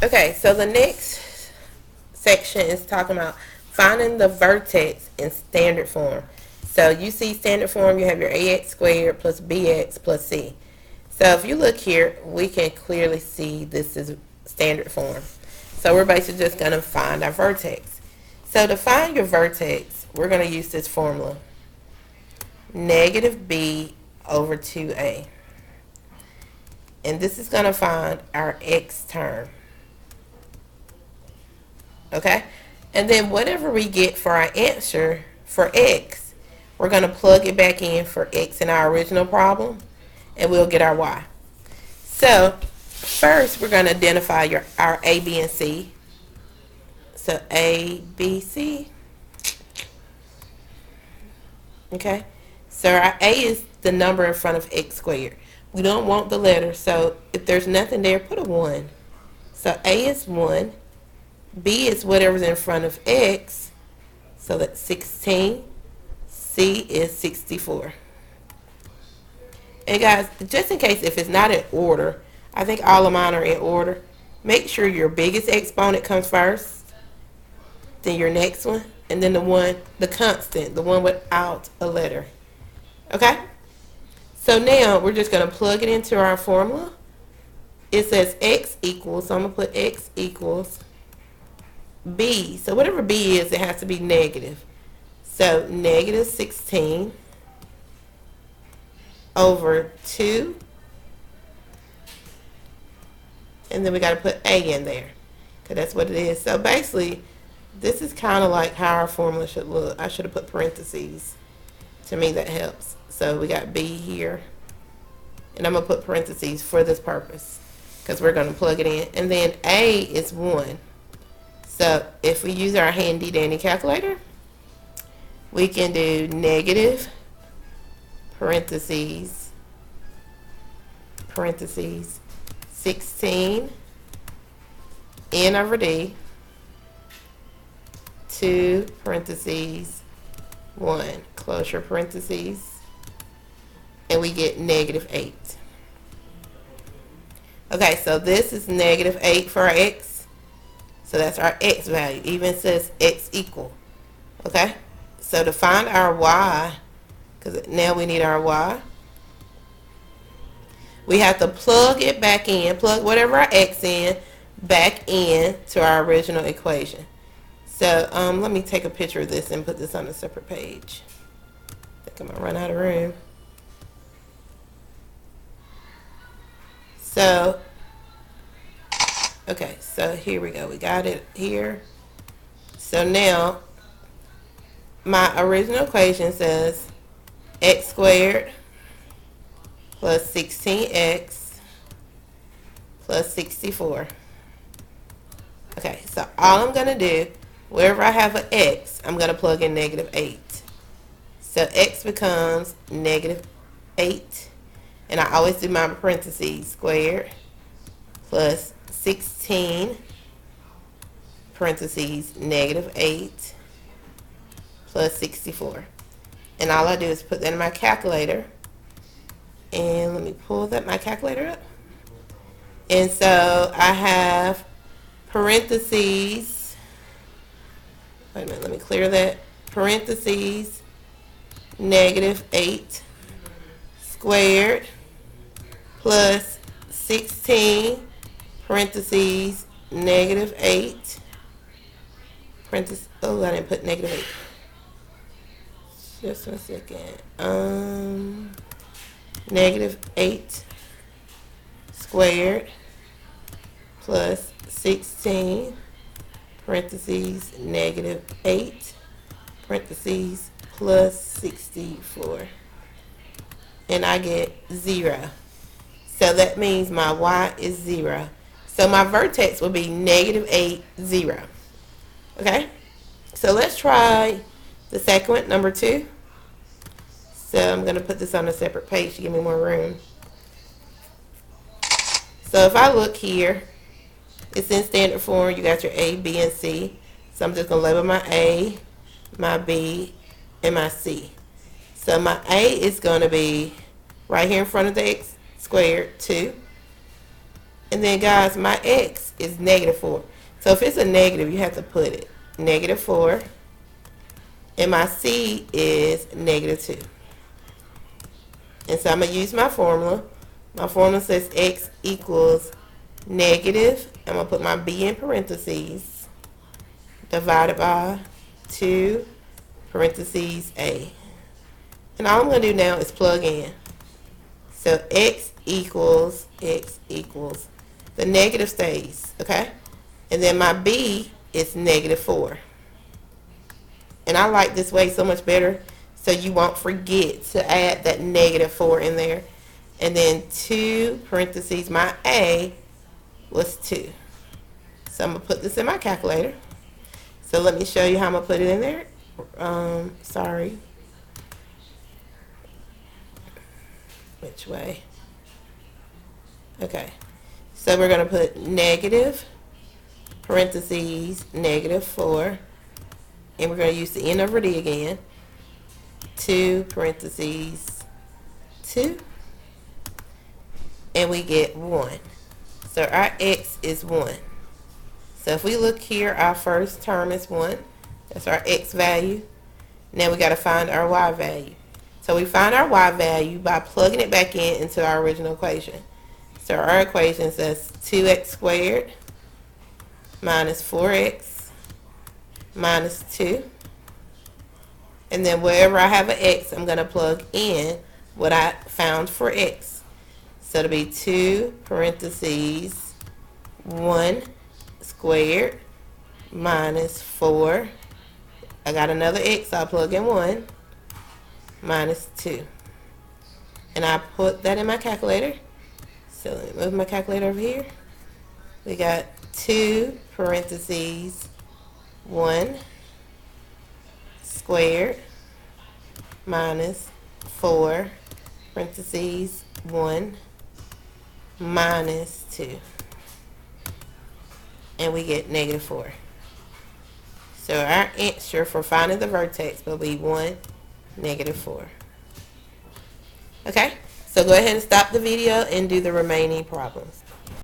Okay, so the next section is talking about finding the vertex in standard form. So you see standard form, you have your ax squared plus bx plus c. So if you look here, we can clearly see this is standard form. So we're basically just going to find our vertex. So to find your vertex, we're going to use this formula. Negative b over 2a. And this is going to find our x term. Okay? And then whatever we get for our answer for x, we're going to plug it back in for x in our original problem, and we'll get our y. So first, we're going to identify our a, b, and c. So a, b, c. Okay? So our a is the number in front of x squared. We don't want the letter, so if there's nothing there, put a 1. So a is 1. B is whatever's in front of x, so that's 16. C is 64. And guys, just in case if it's not in order, I think all of mine are in order. Make sure your biggest exponent comes first, then your next one, and then the constant, the one without a letter. Okay? So now we're just going to plug it into our formula. It says x equals, so I'm going to put x equals b. So whatever b is, it has to be negative. So negative 16 over 2. And then we got to put a in there, because that's what it is. So basically, this is kind of like how our formula should look. I should have put parentheses. To me, that helps. So we got b here. And I'm going to put parentheses for this purpose, because we're going to plug it in. And then a is 1. So if we use our handy dandy calculator, we can do negative parentheses 16 n over d 2 parentheses 1 close your parentheses, and we get negative 8. Okay, so this is negative 8 for our x. So that's our x value. Even says x equal. Okay? So to find our y, because now we need our y, we have to plug it back in, plug whatever our x in, back in to our original equation. So let me take a picture of this and put this on a separate page. I think I'm going to run out of room. So okay, so here we go. We got it here. So now, my original equation says x squared plus 16x plus 64. Okay, so all I'm going to do, wherever I have an x, I'm going to plug in negative 8. So x becomes negative 8. And I always do my parentheses, squared plus 16 parentheses negative 8 plus 64. And all I do is put that in my calculator. And let me pull my calculator up. And so I have parentheses, wait a minute, let me clear that, parentheses negative 8 squared plus 16 parentheses negative 8 parentheses, oh, I didn't put negative 8. Just a second. Negative 8 squared plus 16 parentheses negative 8 parentheses plus 64. And I get 0. So that means my y is 0. So my vertex will be negative 8, 0. Okay? So let's try the second one, number 2. So I'm going to put this on a separate page to give me more room. So if I look here, it's in standard form. You got your A, B, and C. So I'm just going to label my A, my B, and my C. So my A is going to be right here in front of the x squared, 2. And then guys, my x is -4. So if it's a negative, you have to put it -4. And my c is -2. And so I'm going to use my formula. My formula says x equals negative. I'm going to put my b in parentheses. Divided by 2 parentheses a. And all I'm going to do now is plug in. So x equals, the negative stays, okay? And then my b is -4. And I like this way so much better, so you won't forget to add that -4 in there. And then 2 parentheses, my a was 2. So I'm going to put this in my calculator. So let me show you how I'm going to put it in there. Sorry. Which way? Okay. So we're going to put negative parentheses -4. And we're going to use the n over d again. 2 parentheses 2. And we get 1. So our x is 1. So if we look here, our first term is 1. That's our x value. Now we got to find our y value. So we find our y value by plugging it back in into our original equation. So our equation says 2x squared minus 4x minus 2. And then wherever I have an x, I'm going to plug in what I found for x. So it'll be 2 parentheses 1 squared minus 4. I got another x, I'll plug in 1 minus 2. And I put that in my calculator. So let me move my calculator over here. We got 2 parentheses 1 squared minus 4 parentheses 1 minus 2. And we get -4. So our answer for finding the vertex will be 1, -4. Okay, so go ahead and stop the video and do the remaining problems.